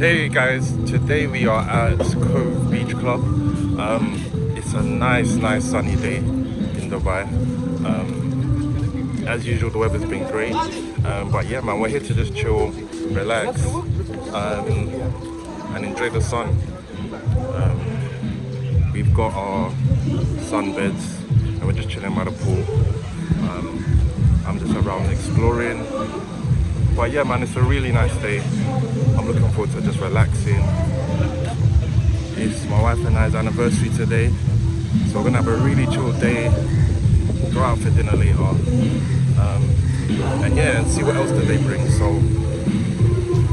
Hey guys, today we are at Cove Beach Club. It's a nice sunny day in Dubai. As usual, the weather's been great. But yeah, man, we're here to just chill, relax, and enjoy the sun. We've got our sunbeds and we're just chilling by the pool. I'm just around exploring. But yeah, man, it's a really nice day. I'm looking forward to just relaxing. It's my wife and I's anniversary today, so we're gonna have a really chill day. Go out for dinner later, and yeah, and see what else that they bring. So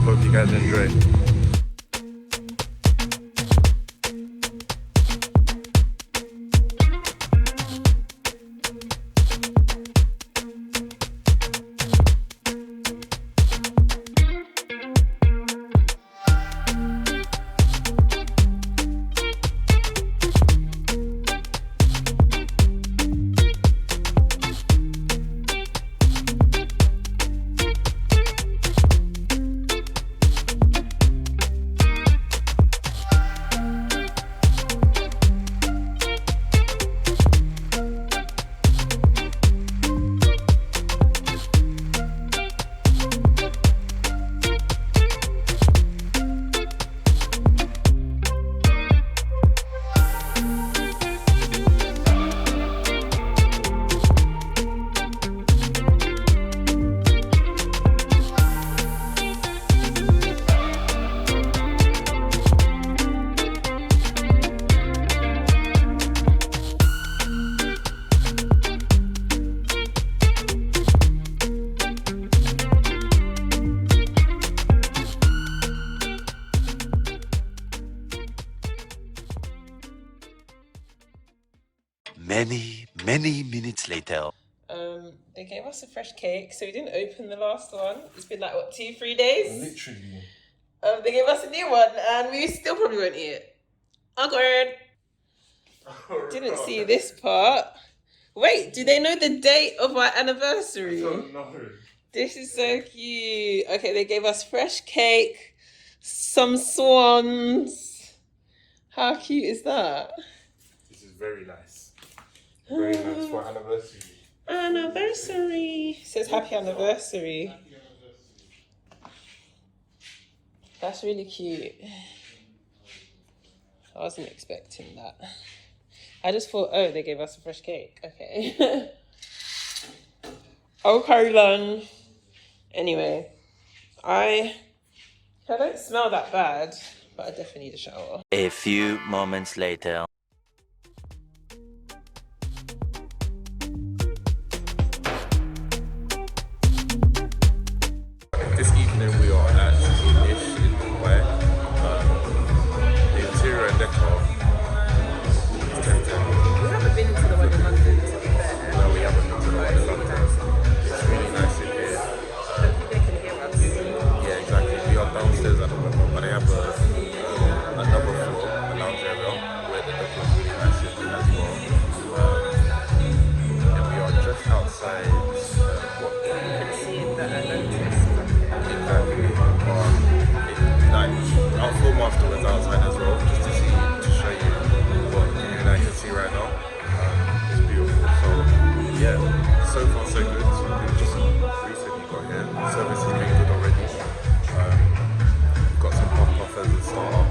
hope you guys enjoy. Many minutes later. They gave us a fresh cake, so we didn't open the last one. It's been like, what, 2-3 days? Literally. They gave us a new one, and we still probably won't eat it. Awkward. Didn't see this part. Wait, do they know the date of our anniversary? I don't know. This is so cute. Okay, they gave us fresh cake, some swans. How cute is that? This is very nice. Very nice for anniversary. Anniversary. It says happy anniversary. That's really cute. I wasn't expecting that. I just thought, oh, they gave us a fresh cake. Okay. Okay then. Anyway, I don't smell that bad, but I definitely need a shower. A few moments later. This evening we are at Ish in Dubai. The interior and decor. We haven't been to the one in London, to be fair. No, we haven't been to the one in London. It's really nice in here. Hopefully they can hear us. Yeah, exactly. We are downstairs at the moment, but they have another floor, a lounge area, where the decor is really nice in here as well. And we are just outside what you can see That I noticed. exactly. I'll film afterwards outside as well, just to show you what you and I can see right now. It's beautiful. So yeah, so far so good. We've just recently got here. Service has been good already. We've got some pop offers and starter.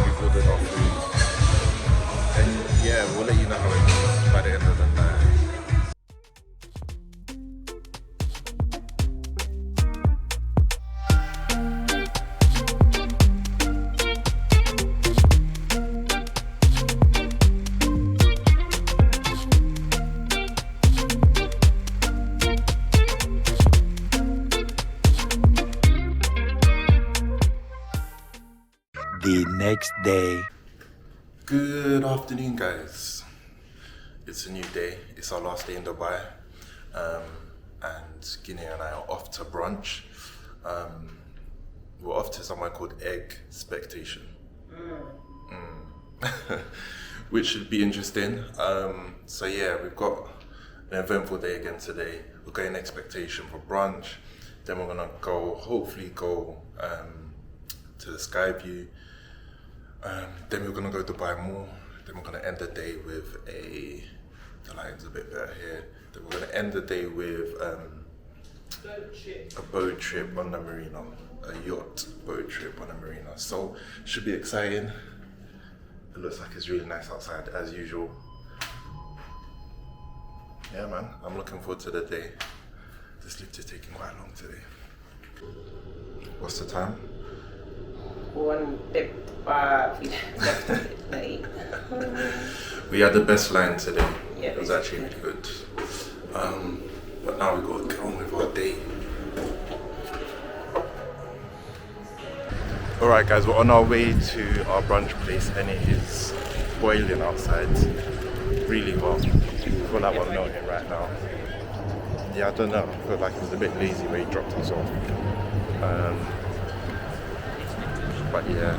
We've ordered our food, and yeah, we'll let you know how it goes by the end of the night. The next day. Good afternoon, guys. It's a new day. It's our last day in Dubai, and Guinea and I are off to brunch. We're off to somewhere called Expectation, which should be interesting. So yeah, we've got an eventful day again today. We're going Expectation for brunch. Then we're gonna hopefully go to the sky view. Then we're gonna go to buy more. Then we're gonna end the day with the line's a bit better here. Then we're gonna end the day with a boat trip on the marina, a yacht boat trip on the marina. So should be exciting. It looks like it's really nice outside as usual. Yeah, man, I'm looking forward to the day. This lift is taking quite long today. What's the time? 1:55. We had the best line today. Yeah, it was actually really good. But now we got to get on with our day. Alright guys, we're on our way to our brunch place and it is boiling outside really well. I feel like we're melting right now. Yeah, I don't know, I feel like it was a bit lazy where he dropped us off. But yeah,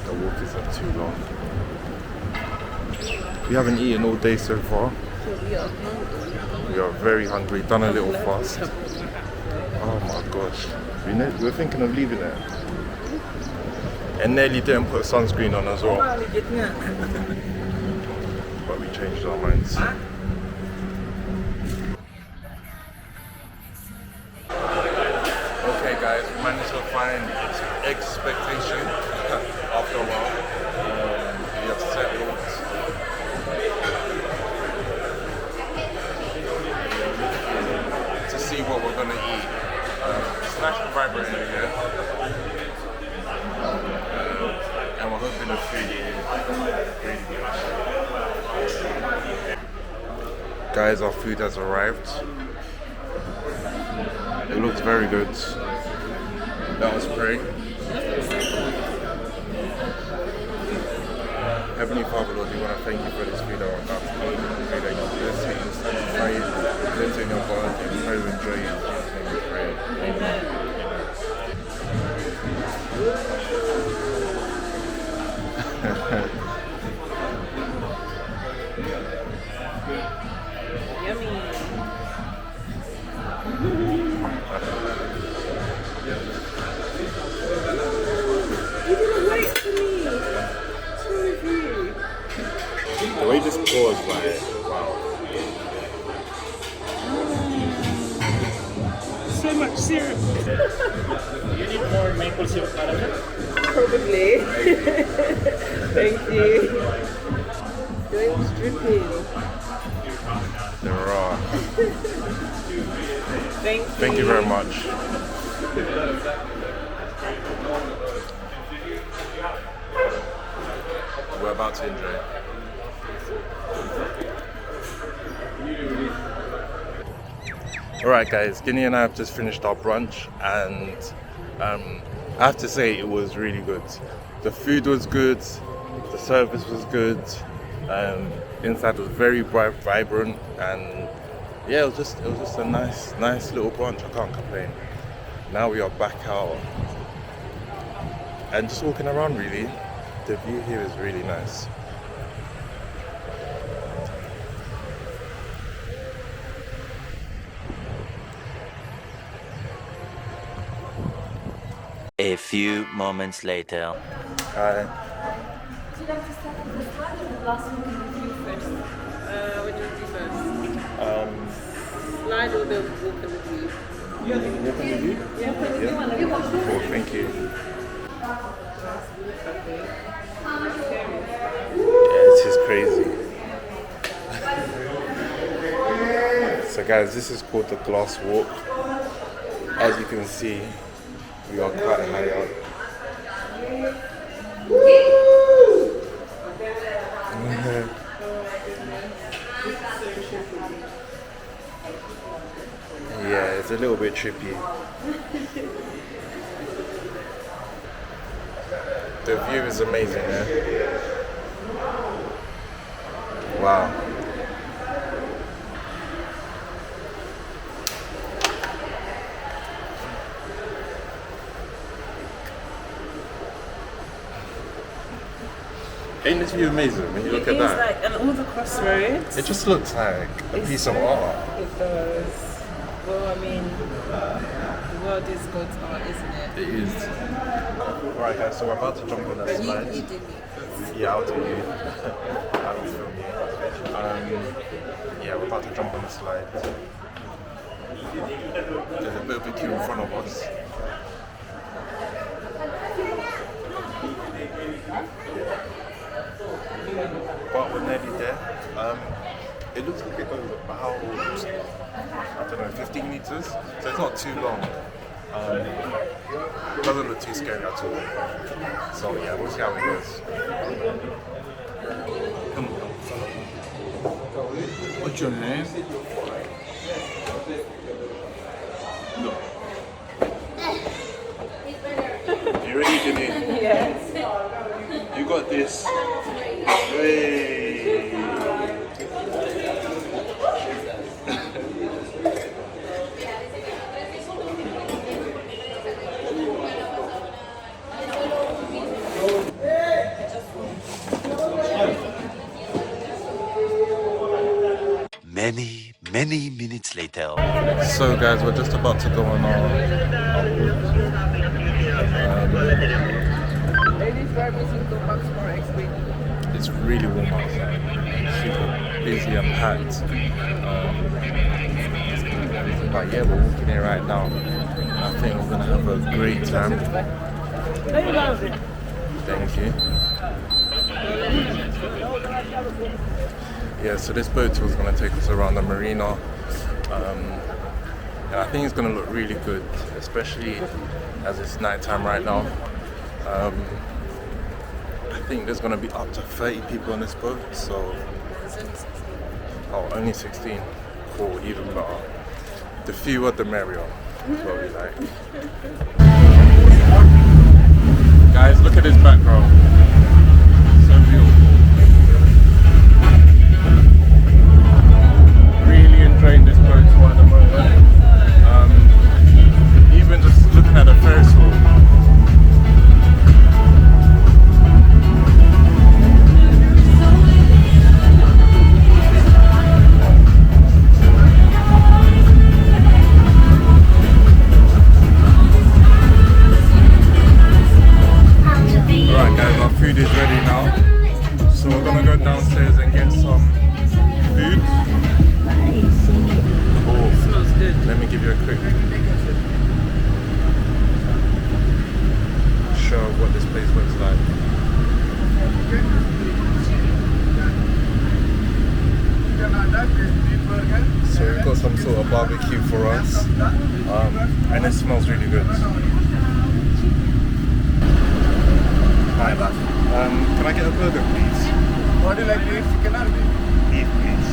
the walk isn't too long. We haven't eaten all day so far. We are very hungry, done a little fast. Oh my gosh, we're thinking of leaving it. And nearly didn't put sunscreen on as well. But we changed our minds. Okay guys, we managed to find expectation after a while. We have settled. To see what we're gonna eat. It's nice and vibrant in here. And we're hoping the food is really good. Guys, our food has arrived. It looks very good. Let us pray. Heavenly Father, Lord, we want to thank you for this food that we're about to eat. We pray that you bless it, you sanctify it, bless it in your body, and we pray we enjoy it. In Jesus' name we pray. Amen. Yummy. You didn't wait for me. What's wrong with you? The way this pours, like, wow. So much syrup. You need more maple syrup caramel? Probably. Thank you. It's dripping. There are. Thank you very much. We're about to enjoy it. Alright guys, Guinea and I have just finished our brunch and I have to say it was really good. The food was good, the service was good, inside was very bright, vibrant, and yeah, it was just a nice little brunch. I can't complain. Now we are back out and just walking around really. The view here is really nice. A few moments later. Hi. Would you like to start with the slide or the last one with you first? What do you do first? Slide or the walk in the view? Walking with you? Yeah. Cool, thank you. Yeah, this is crazy. So guys, this is called the glass walk. As you can see, we are quite high up. Yeah, it's a little bit trippy. The view is amazing, yeah? Wow. Ain't this view amazing when you look at that? Like, and all the crossroads. It just looks like a piece of art. It does. Well, I mean, world is God's art, isn't it? It is. Alright guys, so we're about to jump on that slide. You did it. Yeah, I'll do you. I will film you. Yeah, we're about to jump on the slide. There's a bit of a queue in front of us. But we're nearly there. It looks like it goes about, I don't know, 15 meters. So it's not too long. It doesn't look too scary at all. So yeah, we'll see how it goes. What's your name? No. You ready, Janine? Yes. You got this. Hey. Many minutes later. So guys, we're just about to go on our Ladies drivers in the box for XP. it's really warm outside. Super busy and packed. But yeah, we're walking here right now. I think we're gonna have a great time. Thank you. Yeah, so this boat tour is going to take us around the marina. And I think it's going to look really good, especially as it's nighttime right now. I think there's going to be up to 30 people on this boat, so... Oh, only 16. Cool, even better. The fewer the merrier, is what we like. Guys, look at this background. So beautiful. Really enjoying this boat tour at the moment. Even just looking at the Ferris wheel. Alright guys, our food is ready now. So we're gonna go downstairs and get some food. Oh, Smells good. let me give you a quick show of what this place looks like. So we've got some sort of barbecue for us, and it smells really good. Hi, can I get a burger, please? What do you like, beef, chicken or beef? Beef, please.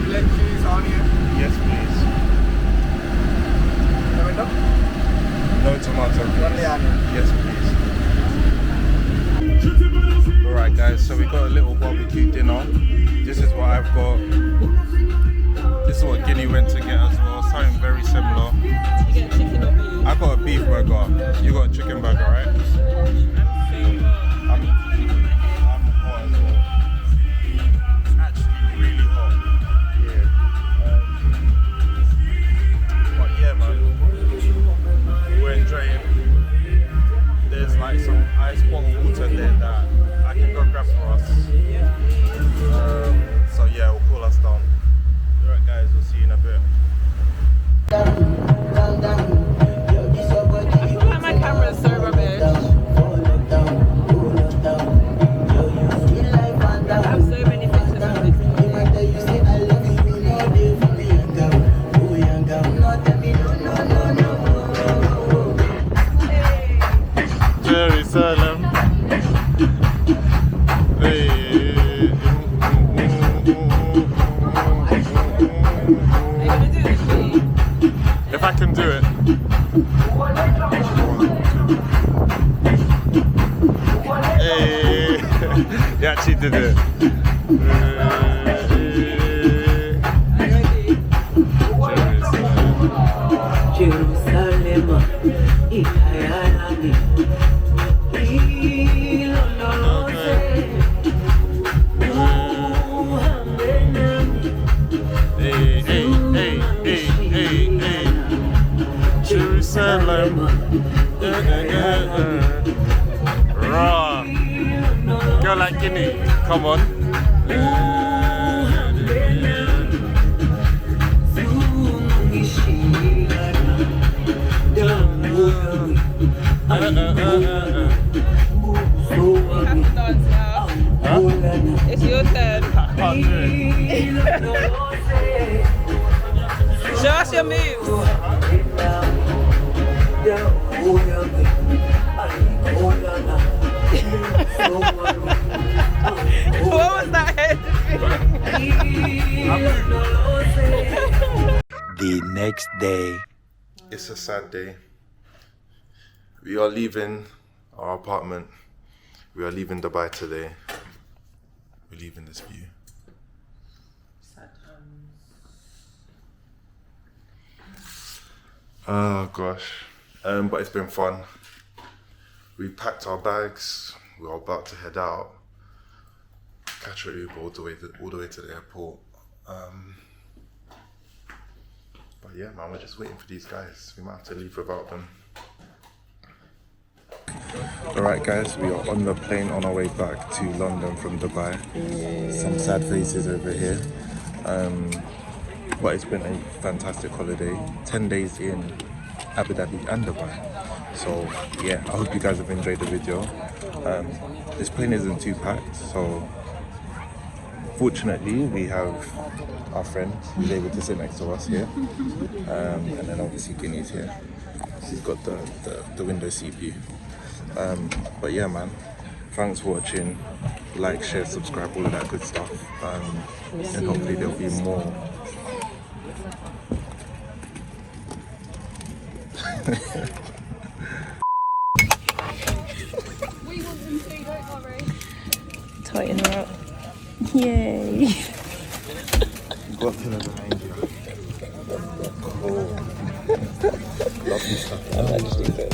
You like cheese, onion, Yes, please. tomato? No tomato, please. Only onion. Yes, please. Alright guys, so we got a little barbecue dinner. This is what I've got. This is what Guinea went to get as well. Something very similar. You get chicken or beef? I got a beef burger. You got a chicken burger, right? I'm hot as well. It's actually really hot. Yeah. But yeah, man. We're enjoying. There's like some ice bottle water there that I can go grab for us. So yeah, we'll cool us down. Alright guys, we'll see you in a bit. I feel like my camera is so rubbish. I have so many pictures of this. Jerusalem. Hey. Are you gonna do this for me? If I can do it. Hey. He actually did it. Are you ready? Jerusalem, Ikayalani, Ilondoloze, Muhammed, girl like Guinea. Come on. You have to dance now. Huh? It's your turn. I can't do it. Show us your moves. What was that head? The next day. It's a sad day. We are leaving our apartment. We are leaving Dubai today. We're leaving this view. Oh gosh. But it's been fun. We packed our bags. We're about to head out. Catch an Uber all the way to the airport. But yeah, man, we're just waiting for these guys. We might have to leave without them. Alright guys, we are on the plane on our way back to London from Dubai. Some sad faces over here. But it's been a fantastic holiday. 10 days in Abu Dhabi and Dubai. So yeah, I hope you guys have enjoyed the video. This plane isn't too packed, so fortunately we have our friend who's able to sit next to us here. And then obviously Guinea's here. She's got the window seat view. But yeah, man, thanks for watching. Like, share, subscribe, all of that good stuff. And hopefully there'll be more. Tighten her up. Yay. Got to know behind you. Cool. Lovely stuff. I'm actually good.